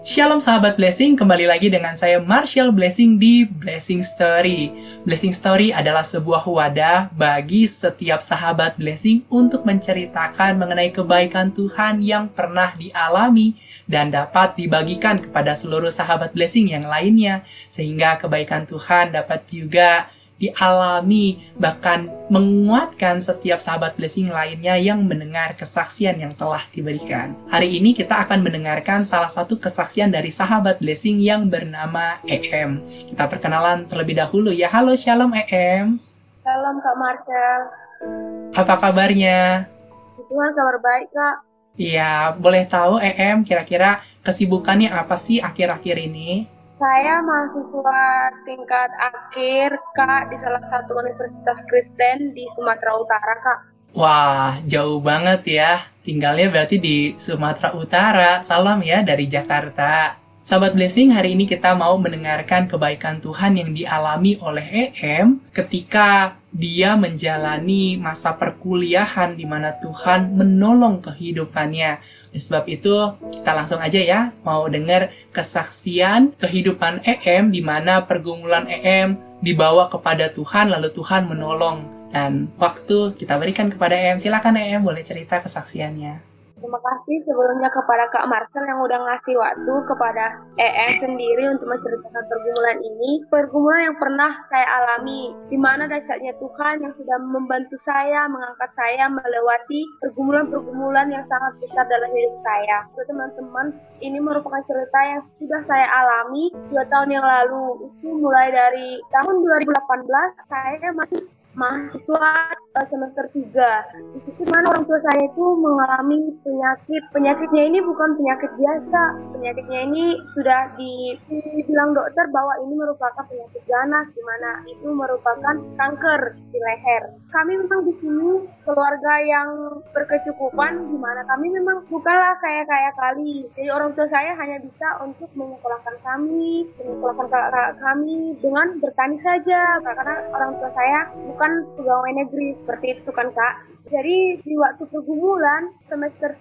Shalom sahabat Blessing, kembali lagi dengan saya Marshall Blessing di Blessing Story. Blessing Story adalah sebuah wadah bagi setiap sahabat Blessing untuk menceritakan mengenai kebaikan Tuhan yang pernah dialami dan dapat dibagikan kepada seluruh sahabat Blessing yang lainnya, sehingga kebaikan Tuhan dapat juga dialami, bahkan menguatkan setiap sahabat Blessing lainnya yang mendengar kesaksian yang telah diberikan. Hari ini kita akan mendengarkan salah satu kesaksian dari sahabat Blessing yang bernama EM. Kita perkenalan terlebih dahulu ya. Halo, Shalom EM. Salam Kak Marcel. Apa kabarnya? Tuhan kabar baik Kak. Iya, boleh tahu EM kira-kira kesibukannya apa sih akhir-akhir ini? Saya mahasiswa tingkat akhir Kak di salah satu universitas Kristen di Sumatera Utara Kak. Wah, jauh banget ya. Tinggalnya berarti di Sumatera Utara. Salam ya dari Jakarta. Sahabat Blessing, hari ini kita mau mendengarkan kebaikan Tuhan yang dialami oleh EM ketika dia menjalani masa perkuliahan di mana Tuhan menolong kehidupannya. Oleh sebab itu, kita langsung aja ya mau dengar kesaksian kehidupan EM di mana pergumulan EM dibawa kepada Tuhan lalu Tuhan menolong. Dan waktu kita berikan kepada EM, silakan EM boleh cerita kesaksiannya. Terima kasih sebelumnya kepada Kak Marcel yang udah ngasih waktu kepada EM sendiri untuk menceritakan pergumulan ini. Pergumulan yang pernah saya alami, di mana dasarnya Tuhan yang sudah membantu saya, mengangkat saya melewati pergumulan-pergumulan yang sangat besar dalam hidup saya. Jadi teman-teman, ini merupakan cerita yang sudah saya alami 2 tahun yang lalu. Itu mulai dari tahun 2018, saya masih mahasiswa semester 3. Di situ mana orang tua saya itu mengalami penyakit. Penyakitnya ini bukan penyakit biasa. Penyakitnya ini sudah dibilang dokter bahwa ini merupakan penyakit ganas, di mana itu merupakan kanker di leher. Kami memang di sini keluarga yang berkecukupan, di mana kami memang bukanlah kaya-kaya kali. Jadi orang tua saya hanya bisa untuk menyekolahkan kami, menyekolahkan kakak kami dengan bertani saja. Karena orang tua saya bukan pegawai negeri seperti itu kan Kak. Jadi di waktu pergumulan semester 3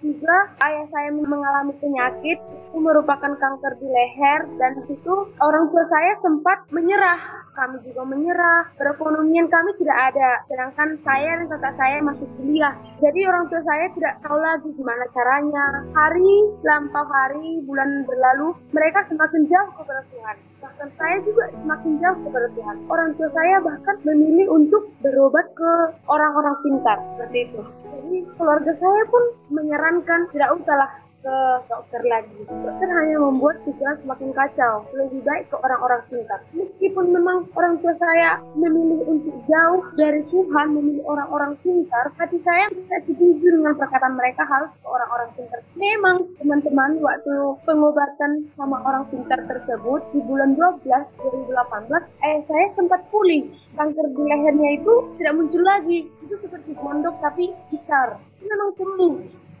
ayah saya mengalami penyakit itu merupakan kanker di leher, dan di situ orang tua saya sempat menyerah. Kami juga menyerah, perekonomian kami tidak ada, sedangkan saya dan kakak saya masih kuliah. Jadi orang tua saya tidak tahu lagi gimana caranya. Hari lampau hari, bulan berlalu, mereka semakin jauh kepada Tuhan. Bahkan saya juga semakin jauh kepada Tuhan. Orang tua saya bahkan memilih untuk berobat ke orang-orang pintar, seperti itu. Jadi keluarga saya pun menyarankan tidak usahlah ke dokter lagi. Dokter hanya membuat pikiran semakin kacau. Lebih baik ke orang-orang pintar. Meskipun memang orang tua saya memilih untuk jauh dari Tuhan, memilih orang-orang pintar, hati saya tidak setuju dengan perkataan mereka harus ke orang-orang pintar. Memang teman-teman, waktu pengobatan sama orang pintar tersebut di bulan 12 2018, saya sempat pulih. Kanker di lehernya itu tidak muncul lagi. Itu seperti gondok tapi besar. Itu memang sembuh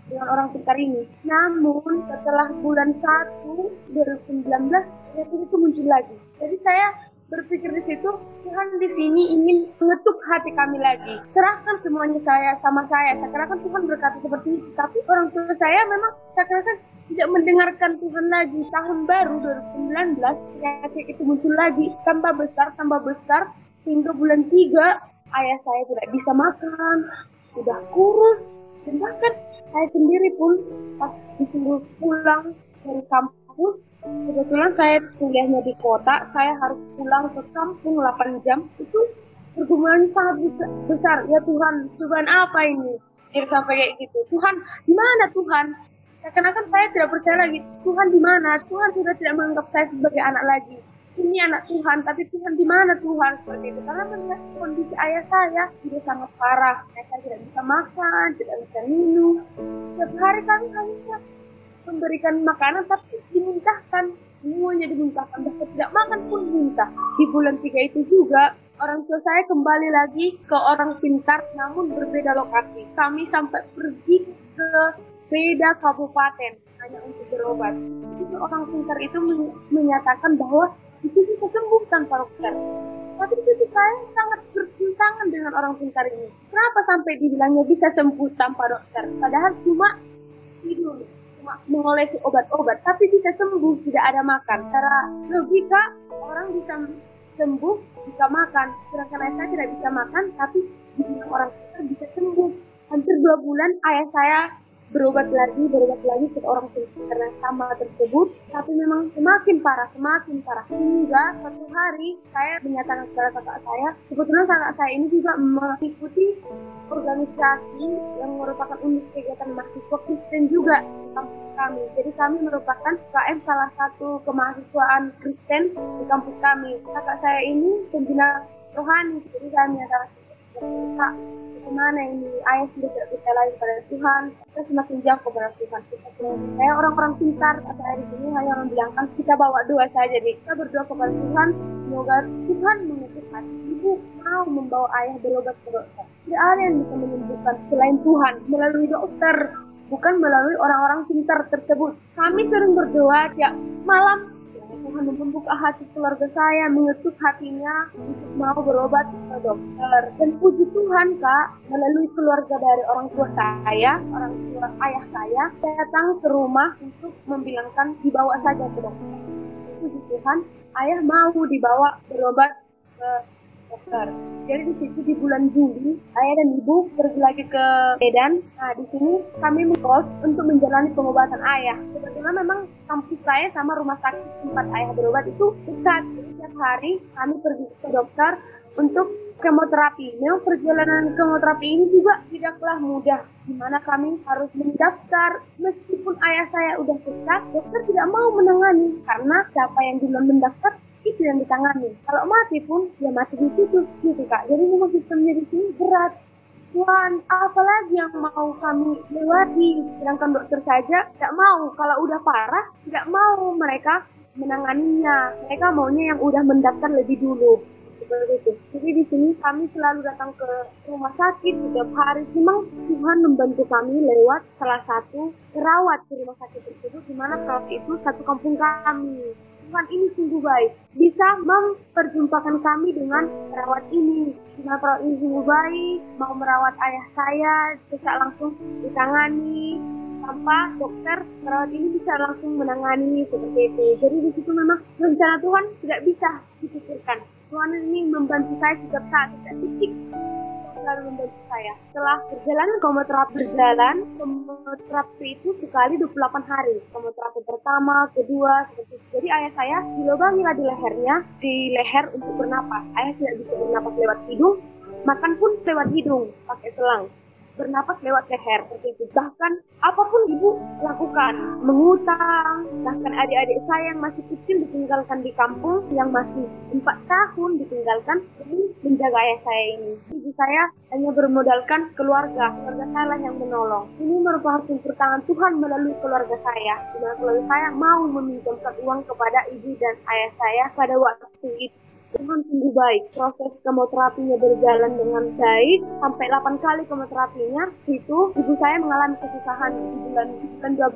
dengan orang pintar ini. Namun setelah bulan 1 2019 penyakit itu muncul lagi. Jadi saya berpikir di situ, Tuhan di sini ingin mengetuk hati kami lagi. Serahkan semuanya saya sama saya. Saya kira kan Tuhan berkata seperti itu. Tapi orang tua saya memang saya kira kan tidak mendengarkan Tuhan lagi. Tahun baru 2019 penyakit itu muncul lagi, tambah besar, hingga bulan 3 ayah saya tidak bisa makan, sudah kurus. Dan bahkan saya sendiri pun pas disuruh pulang dari kampus, kebetulan saya kuliahnya di kota, saya harus pulang ke kampung 8 jam. Itu pergumulan sangat besar. Ya Tuhan apa ini? Jadi sampai kayak gitu. Tuhan, di mana Tuhan? Karena kan saya tidak percaya lagi. Tuhan di mana? Tuhan sudah tidak menganggap saya sebagai anak lagi. Ini anak Tuhan, tapi Tuhan di mana Tuhan? Seperti itu. Karena melihat kondisi ayah saya sudah sangat parah. Saya tidak bisa makan, tidak bisa minum. Setiap hari kami hanya memberikan makanan, tapi dimuntahkan. Semuanya dimuntahkan, bahkan tidak makan pun minta. Di bulan 3 itu juga, orang tua saya kembali lagi ke orang pintar, namun berbeda lokasi. Kami sampai pergi ke beda kabupaten hanya untuk berobat. Jadi orang pintar itu menyatakan bahwa itu bisa sembuh tanpa dokter. Tapi itu saya sangat bertentangan dengan orang pintar ini. Kenapa sampai dibilangnya bisa sembuh tanpa dokter? Padahal cuma tidur cuma mengolesi obat-obat, tapi bisa sembuh, tidak ada makan. Secara logika, orang bisa sembuh jika makan, sedangkan ayah saya tidak bisa makan, tapi dibilang orang pintar bisa sembuh. Hampir 2 bulan ayah saya berobat lagi ke orang pintar karena sama tersebut, tapi memang semakin parah. Hingga suatu hari saya menyatakan kepada kakak saya, kebetulan kakak saya ini juga mengikuti organisasi yang merupakan unit kegiatan mahasiswa Kristen juga di kampus kami. Jadi kami merupakan KM salah satu kemahasiswaan Kristen di kampus kami. Kakak saya ini pembina rohani, jadi saya menyatakan Kak, bagaimana ini? Ayah sudah tidak percaya lagi pada Tuhan, kita semakin jauh kepada Tuhan. Saya orang-orang pintar, saya di sini hanya orang bilangkan kita bawa doa saja, jadi kita berdoa kepada Tuhan, semoga Tuhan mengutus hati ibu mau membawa ayah berobat ke dokter. Tidak ada yang bisa menyembuhkan selain Tuhan melalui dokter, bukan melalui orang-orang pintar tersebut. Kami sering berdoa tiap malam. Tuhan membuka hati keluarga saya, mengetuk hatinya untuk mau berobat ke dokter. Dan puji Tuhan, Kak, melalui keluarga dari orang tua saya, orang tua ayah saya, datang ke rumah untuk membilangkan dibawa saja ke dokter. Puji Tuhan, ayah mau dibawa berobat ke dokter. Jadi di situ di bulan Juli, ayah dan ibu pergi lagi ke Medan. Nah, di sini kami mengkos untuk menjalani pengobatan ayah. Kebetulan memang kampus saya sama rumah sakit tempat ayah berobat itu dekat. Jadi setiap hari kami pergi ke dokter untuk kemoterapi. Memang perjalanan kemoterapi ini juga tidaklah mudah, di mana kami harus mendaftar. Meskipun ayah saya udah sesak, dokter tidak mau menangani karena siapa yang duluan mendaftar itu yang ditangani. Kalau mati pun dia mati di situ, gitu Kak. Jadi memang sistemnya di sini berat. Tuhan, apalagi yang mau kami lewati? Sedangkan dokter saja tidak mau. Kalau udah parah, tidak mau mereka menanganinya. Mereka maunya yang udah mendaftar lebih dulu. Seperti itu. Jadi di sini kami selalu datang ke rumah sakit setiap hari. Memang Tuhan membantu kami lewat salah satu perawat di rumah sakit tersebut, di mana perawat itu satu kampung kami. Tuhan ini sungguh baik, bisa memperjumpakan kami dengan perawat ini. Dengan perawat ini sungguh baik, mau merawat ayah saya, bisa langsung ditangani. Tanpa dokter, perawat ini bisa langsung menangani seperti itu. Jadi di situ memang rencana Tuhan tidak bisa dipikirkan. Tuhan ini membantu saya setiap saat, setiap titik. Selalu membantu saya. Setelah perjalanan kemoterapi itu sekali 28 hari. Kemoterapi pertama, kedua, seperti itu. Jadi ayah saya dilubangilah di lehernya, di leher untuk bernapas. Ayah tidak bisa bernapas lewat hidung, makan pun lewat hidung, pakai selang. Bernapas lewat leher, seperti itu. Bahkan apapun ibu lakukan, mengutang, bahkan adik-adik saya yang masih kecil ditinggalkan di kampung, yang masih 4 tahun ditinggalkan demi menjaga ayah saya ini. Ibu saya hanya bermodalkan keluarga saya lah yang menolong. Ini merupakan campur tangan Tuhan melalui keluarga saya, di mana keluarga saya mau meminjamkan uang kepada ibu dan ayah saya pada waktu itu. Tuhan sungguh baik. Proses kemoterapinya berjalan dengan baik. Sampai 8 kali kemoterapinya, itu ibu saya mengalami kesusahan. Di bulan 12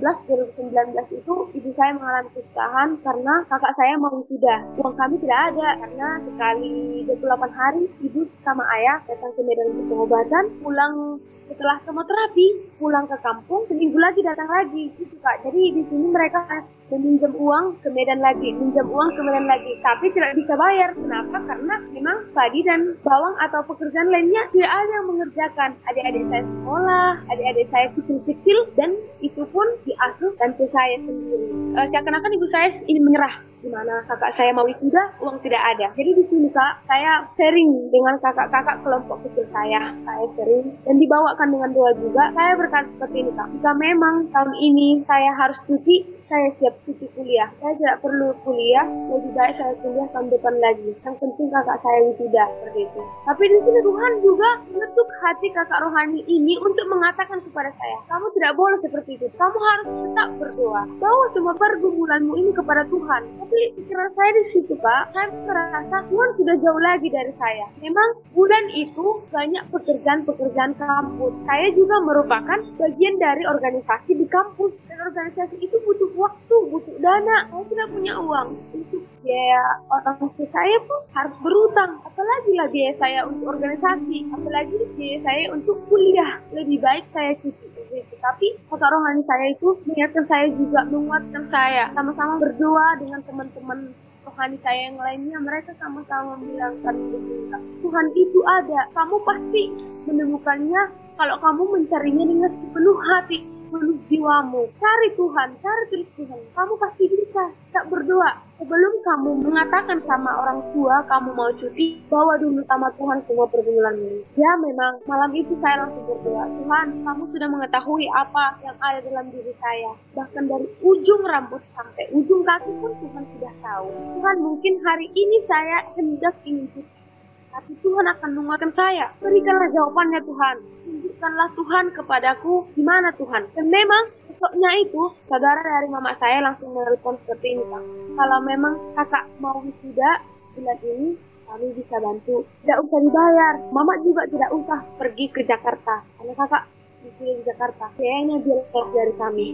2019 itu, ibu saya mengalami kesusahan karena kakak saya mau wisuda. Uang kami tidak ada, karena sekali 28 hari, ibu sama ayah datang ke Medan untuk pengobatan, pulang setelah kemoterapi, pulang ke kampung, seminggu lagi datang lagi, gitu Kak. Jadi di sini mereka meminjam uang ke Medan lagi, tapi tidak bisa bayar. Kenapa? Karena memang padi dan bawang atau pekerjaan lainnya tidak ada yang mengerjakan. Adik-adik saya sekolah, adik-adik saya kecil-kecil, dan itu pun diasuh tante saya sendiri. Seakan-akan ibu saya ini menyerah, di mana kakak saya mau wisuda, uang tidak ada. Jadi di sini Kak, saya sharing dengan kakak-kakak kelompok kecil saya sharing dan dibawakan dengan doa juga. Saya berkata seperti ini Kak, jika memang tahun ini saya harus cuti, saya siap cuti kuliah. Saya tidak perlu kuliah, lebih baik saya kuliah tahun depan lagi. Yang penting kakak saya wisuda, seperti itu. Tapi di sini Tuhan juga mengetuk hati kakak rohani ini untuk mengatakan kepada saya, kamu tidak boleh seperti itu. Kamu harus tetap berdoa. Bawa semua pergumulanmu ini kepada Tuhan. Tapi pikiran saya di situ Kak, saya merasa Tuhan sudah jauh lagi dari saya. Memang bulan itu banyak pekerjaan kampus. Saya juga merupakan bagian dari organisasi di kampus. Dan organisasi itu butuh waktu, butuh dana. Saya tidak punya uang untuk biaya orang tua saya pun harus berutang. Apalagi lah biaya saya untuk organisasi, apalagi biaya saya untuk kuliah. Lebih baik saya cuti. seperti itu. Tapi kakak rohani saya itu mengingatkan saya juga, menguatkan saya, sama-sama berdoa dengan teman-teman rohani saya yang lainnya. Mereka sama-sama membilangkan begini, Tuhan itu ada, kamu pasti menemukannya kalau kamu mencarinya dengan sepenuh hati, penuh jiwamu. Cari Tuhan, cari terus Tuhan. Kamu pasti bisa. Tak berdoa. Sebelum kamu mengatakan sama orang tua kamu mau cuti, bawa dulu sama Tuhan semua pergumulan ini. Ya memang malam itu saya langsung berdoa, Tuhan, kamu sudah mengetahui apa yang ada dalam diri saya. Bahkan dari ujung rambut sampai ujung kaki pun Tuhan sudah tahu. Tuhan, mungkin hari ini saya hendak ingin cuti, tapi Tuhan akan menguatkan saya. Berikanlah jawabannya Tuhan. Tunjukkanlah Tuhan kepadaku gimana Tuhan. Dan memang besoknya itu saudara dari mama saya langsung menelpon seperti ini, Pak. Kalau memang kakak mau wisuda bulan ini, kami bisa bantu. Tidak usah dibayar. Mama juga tidak usah pergi ke Jakarta. Karena kakak di Jakarta. Kayaknya dia lepas dari kami.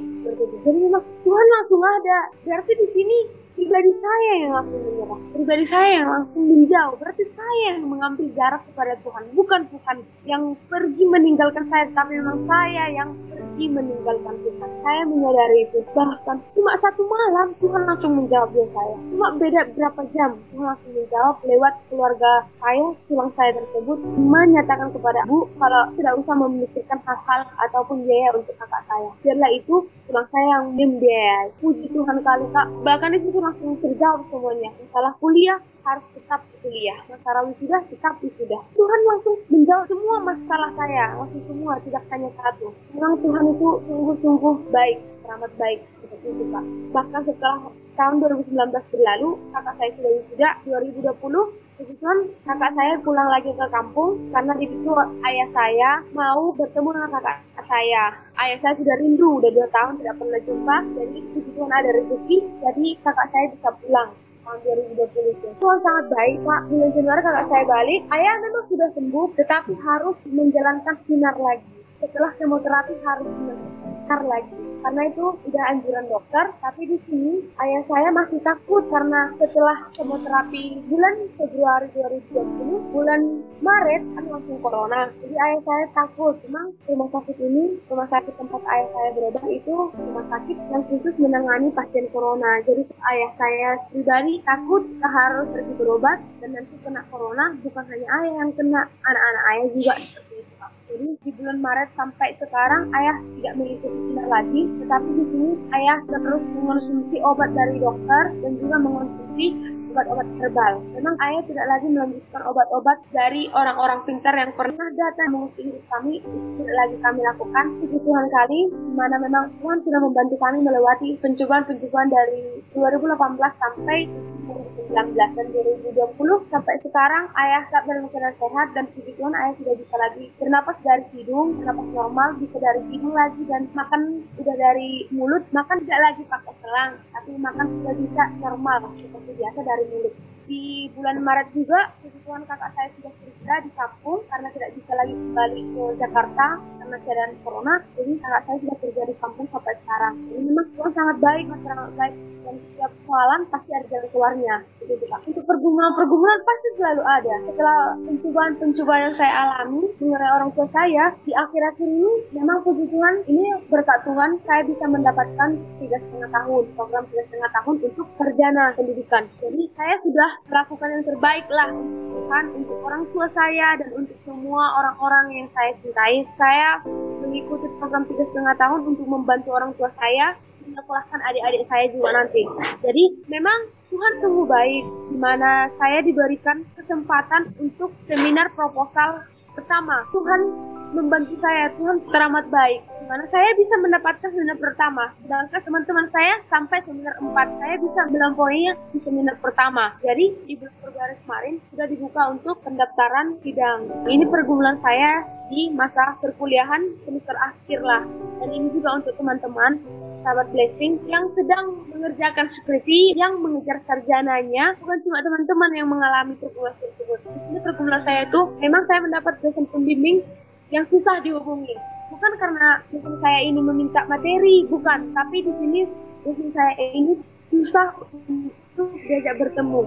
Jadi memang Tuhan langsung ada. Berarti di sini pribadi saya yang langsung menyerah, pribadi saya yang langsung menjauh. Berarti saya yang mengambil jarak kepada Tuhan, bukan Tuhan yang pergi meninggalkan saya, tapi memang saya yang pergi meninggalkan Tuhan. Saya menyadari itu. Bahkan cuma satu malam Tuhan langsung menjawab doa saya. Cuma beda berapa jam Tuhan langsung menjawab lewat keluarga saya, tulang saya tersebut, menyatakan kepada Bu kalau tidak usah memikirkan hal-hal ataupun biaya untuk kakak saya. Biarlah itu tulang saya yang membiayai. Puji Tuhan kali Kak. Bahkan itu langsung terjawab semuanya. Masalah kuliah harus tetap kuliah. Masalah wisuda tetap wisuda. Tuhan langsung menjawab semua masalah saya. Langsung semua, tidak hanya satu. Memang Tuhan itu sungguh-sungguh baik, teramat baik. Seperti itu Pak. Bahkan setelah tahun 2019 berlalu, kakak saya sudah wisuda 2020. Kebetulan kakak saya pulang lagi ke kampung karena di situ ayah saya mau bertemu dengan kakak saya. Ayah saya sudah rindu, udah 2 tahun tidak pernah jumpa. Jadi kebetulan ada rezeki, jadi kakak saya bisa pulang tahun 2020 itu. Tuhan sangat baik Pak. Bulan Januari kakak saya balik. Ayah memang sudah sembuh, tetapi harus menjalankan sinar lagi. Setelah kemoterapi harus sinar lagi. Karena itu udah anjuran dokter, tapi di sini ayah saya masih takut karena setelah kemoterapi bulan Februari 2020, bulan Maret kan langsung corona. Jadi ayah saya takut. Memang rumah sakit ini, rumah sakit tempat ayah saya berobat itu rumah sakit yang khusus menangani pasien corona. Jadi ayah saya pribadi takut harus pergi berobat dan nanti kena corona. Bukan hanya ayah yang kena, anak-anak ayah juga seperti itu. Jadi di bulan Maret sampai sekarang ayah tidak mengikuti sinar lagi, tetapi di sini ayah terus mengonsumsi obat dari dokter dan juga mengonsumsi obat-obat herbal. Memang ayah tidak lagi melanjutkan obat-obat dari orang-orang pintar yang pernah datang mengusir kami, tidak lagi kami lakukan. Puji Tuhan kali, di mana memang Tuhan sudah membantu kami melewati pencobaan-pencobaan dari 2018 sampai 2019 dan 2020 sampai sekarang ayah tetap dalam keadaan sehat dan puji Tuhan ayah sudah bisa lagi bernapas dari hidung, bernapas normal, bisa dari hidung lagi dan makan sudah dari mulut, makan tidak lagi pakai selang, tapi makan sudah bisa normal seperti biasa dari mulut. Di bulan Maret juga, puji Tuhan kakak saya sudah kerja di kampung karena tidak bisa lagi kembali ke Jakarta karena keadaan corona. Jadi kakak saya sudah kerja di kampung sampai sekarang. Jadi memang Tuhan sangat baik, sangat baik. Dan setiap persoalan pasti ada jalan keluarnya. Untuk pergumulan pasti selalu ada. Setelah pencobaan yang saya alami mengenai orang tua saya, di akhir-akhir ini memang puji Tuhan, ini berkat Tuhan saya bisa mendapatkan 3,5 tahun, program 3,5 tahun untuk sarjana pendidikan. Jadi saya sudah melakukan yang terbaik lah untuk Tuhan, untuk orang tua saya dan untuk semua orang-orang yang saya cintai. Saya mengikuti program 3,5 tahun untuk membantu orang tua saya menyekolahkan adik-adik saya juga nanti. Jadi memang Tuhan sungguh baik, di mana saya diberikan kesempatan untuk seminar proposal pertama. Tuhan membantu saya, Tuhan teramat baik, di mana saya bisa mendapatkan seminar pertama. Sedangkan teman-teman saya sampai seminar 4, saya bisa melampauinya di seminar pertama. Jadi di bulan Februari kemarin sudah dibuka untuk pendaftaran sidang. Ini pergumulan saya di masa perkuliahan semester akhir lah. Dan ini juga untuk teman-teman sahabat blessing yang sedang mengerjakan skripsi, yang mengejar sarjananya. Bukan cuma teman-teman yang mengalami pergumulan tersebut. Di sini pergumulan saya itu memang saya mendapat dosen pembimbing yang susah dihubungi. Bukan karena dosen saya ini meminta materi, bukan. Tapi di sini dosen saya ini susah untuk diajak bertemu.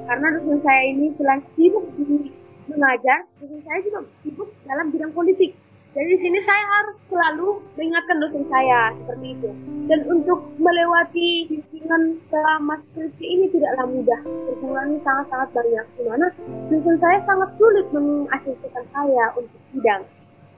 Karena dosen saya ini selain sibuk di mengajar, dosen saya juga sibuk dalam bidang politik. Jadi di sini saya harus selalu mengingatkan dosen saya seperti itu. Dan untuk melewati bimbingan selama skripsi ini tidaklah mudah. Pergumulannya sangat-sangat banyak. Di mana dosen saya sangat sulit mengasihkan saya untuk sidang.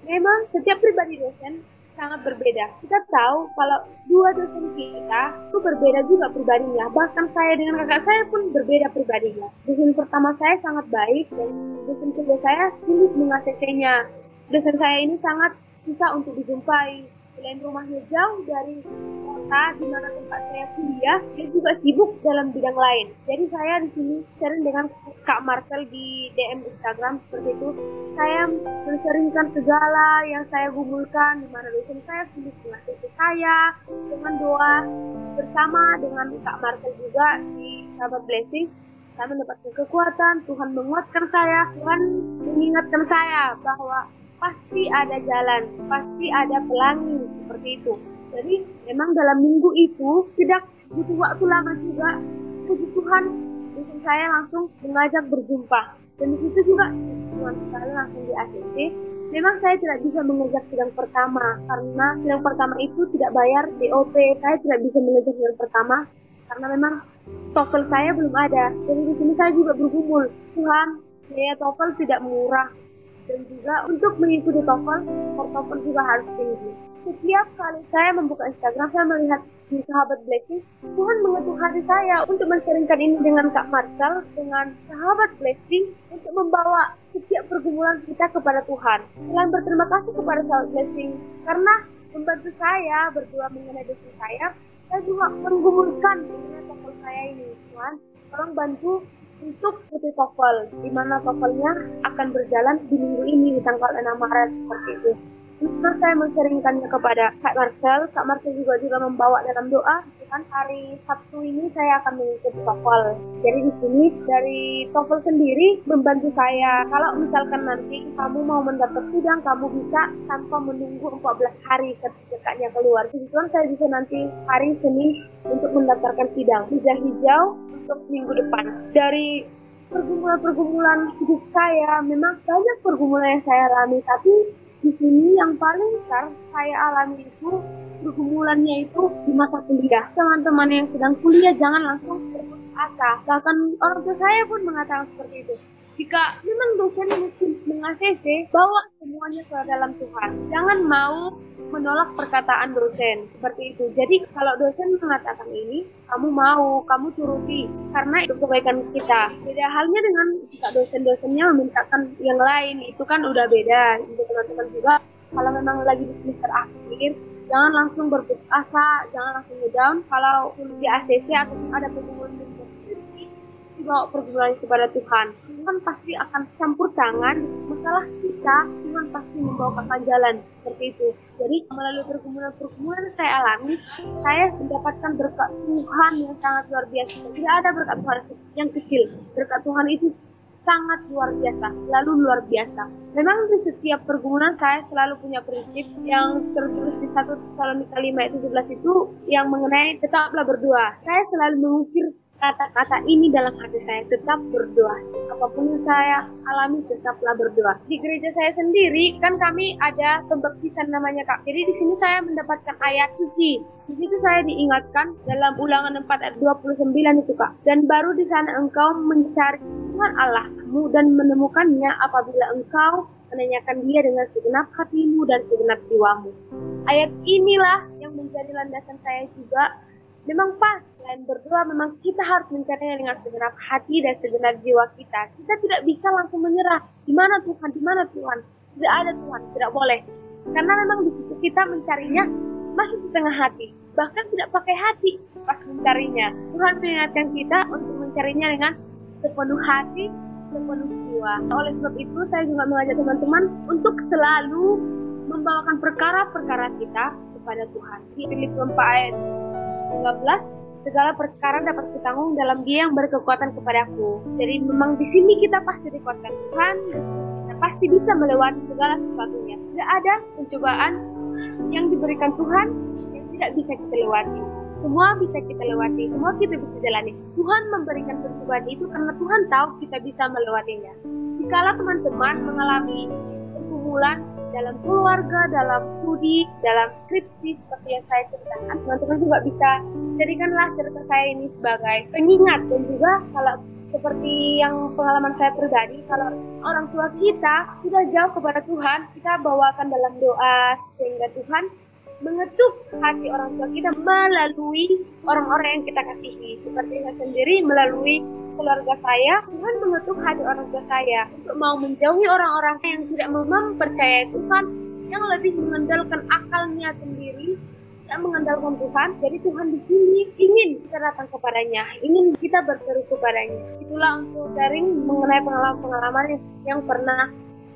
Memang setiap pribadi dosen sangat berbeda. Kita tahu kalau dua dosen kita itu berbeda juga pribadinya. Bahkan saya dengan kakak saya pun berbeda pribadinya. Dosen pertama saya sangat baik dan dosen kedua saya sulit meng-ACC-nya. Dosen saya ini sangat susah untuk dijumpai. Selain rumahnya jauh dari kota di mana tempat saya kuliah, dia juga sibuk dalam bidang lain. Jadi saya di sini sering dengan Kak Marcel di DM Instagram seperti itu. Saya menseringkan segala yang saya gumulkan di mana dosen saya sulit mengasih saya dengan doa bersama dengan Kak Marcel juga di Sahabat Blessing. Saya mendapatkan kekuatan, Tuhan menguatkan saya, Tuhan mengingatkan saya bahwa pasti ada jalan, pasti ada pelangi seperti itu. Jadi memang dalam minggu itu tidak butuh waktu lama juga. Puji Tuhan, dosen saya langsung mengajak berjumpa. Dan di situ juga Tuhan sekali langsung di ACC. Memang saya tidak bisa mengajak sidang pertama karena sidang pertama itu tidak bayar DOP. Saya tidak bisa mengajak sidang pertama karena memang TOEFL saya belum ada. Jadi di sini saya juga bergumul, Tuhan, biaya TOEFL tidak murah. Dan juga untuk mengikuti TOEFL juga harus tinggi. Setiap kali saya membuka Instagram, saya melihat di Sahabat Blessing, Tuhan mengetuk hati saya untuk menseringkan ini dengan Kak Marcel, dengan Sahabat Blessing, untuk membawa setiap pergumulan kita kepada Tuhan. Selain berterima kasih kepada Sahabat Blessing, karena membantu saya berdua mengenai dosen saya juga menggumulkan mengenai TOEFL saya ini. Tuhan, tolong bantu untuk ikuti TOEFL, di mana TOEFL-nya akan berjalan di minggu ini di tanggal 6 Maret seperti itu. Nah, saya menseringkannya kepada Kak Marcel. Kak Marcel juga membawa dalam doa. Kan hari Sabtu ini saya akan mengikuti TOEFL. Jadi di sini dari TOEFL sendiri membantu saya. Kalau misalkan nanti kamu mau mendaftar sidang, kamu bisa tanpa menunggu 14 hari sertifikatnya keluar. Jadi saya bisa nanti hari Senin untuk mendaftarkan sidang. Hijau untuk minggu depan. Dari pergumulan hidup saya, memang banyak pergumulan yang saya alami, tapi di sini yang paling besar saya alami itu pergumulannya itu di masa kuliah. Teman-teman yang sedang kuliah jangan langsung berputus asa. Bahkan orang tua saya pun mengatakan seperti itu. Jika memang dosen mungkin meng-ACC, bawa semuanya ke dalam Tuhan. Jangan mau menolak perkataan dosen seperti itu. Jadi kalau dosen mengatakan ini, kamu mau, kamu turuti karena itu kebaikan kita. Beda halnya dengan jika dosen-dosennya memintakan yang lain, itu kan udah beda. Untuk teman-teman juga, kalau memang lagi di semester akhir, jangan langsung berputus asa, jangan langsung down. Kalau di ACC atau ada pergumulan dibawa pergumulan kepada Tuhan. Tuhan pasti akan campur tangan masalah kita. Tuhan pasti membawakan jalan seperti itu. Jadi melalui pergumulan yang saya alami, saya mendapatkan berkat Tuhan yang sangat luar biasa. Tidak ada berkat Tuhan yang kecil. Berkat Tuhan itu sangat luar biasa, lalu luar biasa. Memang di setiap pergumulan saya selalu punya prinsip yang tertulis di 1 Tesalonika 5:17 itu yang mengenai tetaplah berdoa. Saya selalu mengukir kata-kata ini dalam hati saya, tetap berdoa. Apapun yang saya alami, tetaplah berdoa. Di gereja saya sendiri, kan kami ada pembaptisan namanya Kak. Jadi di sini saya mendapatkan ayat suci. Di situ saya diingatkan dalam Ulangan 4 ayat 29 itu Kak. Dan baru di sana engkau mencari Tuhan Allahmu dan menemukannya apabila engkau menanyakan Dia dengan segenap hatimu dan segenap jiwamu. Ayat inilah yang menjadi landasan saya juga. Memang pas, selain berdoa, memang kita harus mencarinya dengan segenap hati dan segenap jiwa kita. Kita tidak bisa langsung menyerah. Di mana Tuhan? Di mana Tuhan? Tidak ada Tuhan, tidak boleh. Karena memang di situ kita mencarinya masih setengah hati. Bahkan tidak pakai hati pas mencarinya. Tuhan mengingatkan kita untuk mencarinya dengan sepenuh hati, sepenuh jiwa. Oleh sebab itu, saya juga mengajak teman-teman untuk selalu membawakan perkara-perkara kita kepada Tuhan. Di Filipi 4 ayat 13, segala perkara dapat kutanggung dalam Dia yang berkekuatan kepadaku. Jadi memang di sini kita pasti dikuatkan Tuhan, kita pasti bisa melewati segala sesuatunya. Tidak ada pencobaan yang diberikan Tuhan yang tidak bisa kita lewati. Semua bisa kita lewati, semua kita bisa jalani. Tuhan memberikan pencobaan itu karena Tuhan tahu kita bisa melewatinya. Jikalau teman-teman mengalami pergumulan dalam keluarga, dalam studi, dalam skripsi seperti yang saya ceritakan. Teman-teman juga bisa jadikanlah cerita saya ini sebagai pengingat, dan juga kalau seperti yang pengalaman saya pribadi, kalau orang tua kita sudah jauh kepada Tuhan, kita bawakan dalam doa sehingga Tuhan mengetuk hati orang tua kita melalui orang-orang yang kita kasihi. Seperti saya sendiri melalui keluarga saya, Tuhan mengetuk hati orang tua saya untuk mau menjauhi orang-orang yang tidak mempercayai Tuhan, yang lebih mengandalkan akalnya sendiri, tidak mengandalkan Tuhan. Jadi Tuhan di sini ingin kita datang kepadanya, ingin kita berseru kepadanya. Itulah untuk sharing mengenai pengalaman-pengalaman yang pernah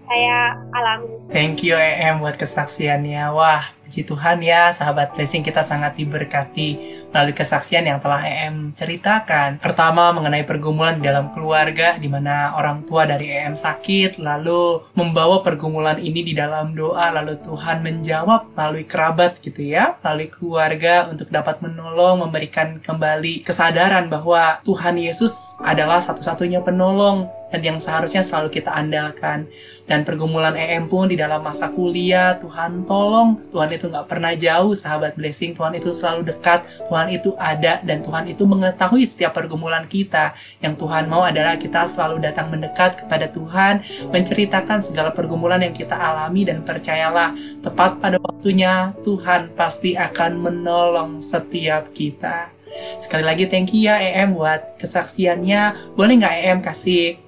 saya alami. Thank you EM buat kesaksiannya. Wah, puji Tuhan ya, sahabat blessing, kita sangat diberkati melalui kesaksian yang telah EM ceritakan. Pertama, mengenai pergumulan di dalam keluarga, di mana orang tua dari EM sakit, lalu membawa pergumulan ini di dalam doa, lalu Tuhan menjawab melalui kerabat gitu ya, melalui keluarga untuk dapat menolong, memberikan kembali kesadaran bahwa Tuhan Yesus adalah satu-satunya penolong dan yang seharusnya selalu kita andalkan. Dan pergumulan EM pun di dalam masa kuliah, Tuhan tolong. Tuhan itu nggak pernah jauh, sahabat blessing. Tuhan itu selalu dekat, Tuhan itu ada, dan Tuhan itu mengetahui setiap pergumulan kita. Yang Tuhan mau adalah kita selalu datang mendekat kepada Tuhan, menceritakan segala pergumulan yang kita alami, dan percayalah, tepat pada waktunya Tuhan pasti akan menolong setiap kita. Sekali lagi thank you ya EM buat kesaksiannya. Boleh nggak EM kasih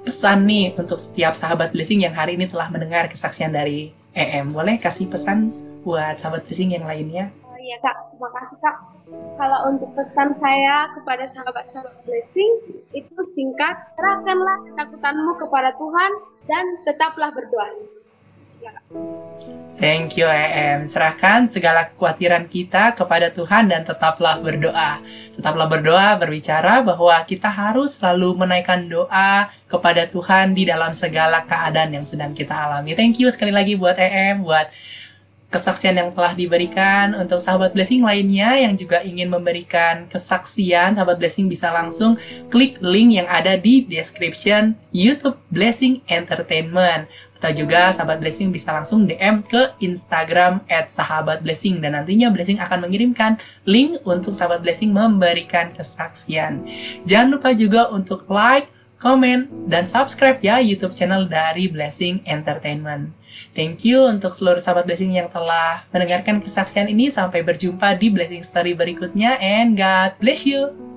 pesan nih untuk setiap sahabat blessing yang hari ini telah mendengar kesaksian dari EM? Boleh kasih pesan buat sahabat blessing yang lainnya? Iya Kak, terima kasih Kak. Kalau untuk pesan saya kepada sahabat-sahabat blessing, itu singkat: serahkanlah ketakutanmu kepada Tuhan dan tetaplah berdoa. Ya, Kak. Thank you EM. Serahkan segala kekhawatiran kita kepada Tuhan dan tetaplah berdoa. Tetaplah berdoa berbicara bahwa kita harus selalu menaikkan doa kepada Tuhan di dalam segala keadaan yang sedang kita alami. Thank you sekali lagi buat EM, buat kesaksian yang telah diberikan. Untuk sahabat blessing lainnya yang juga ingin memberikan kesaksian, sahabat blessing bisa langsung klik link yang ada di description YouTube Blessing Entertainment. Atau juga sahabat blessing bisa langsung DM ke Instagram @sahabatblessing, dan nantinya blessing akan mengirimkan link untuk sahabat blessing memberikan kesaksian. Jangan lupa juga untuk like, komen, dan subscribe ya YouTube channel dari Blessing Entertainment. Thank you untuk seluruh sahabat blessing yang telah mendengarkan kesaksian ini. Sampai berjumpa di Blessing Story berikutnya, and God bless you.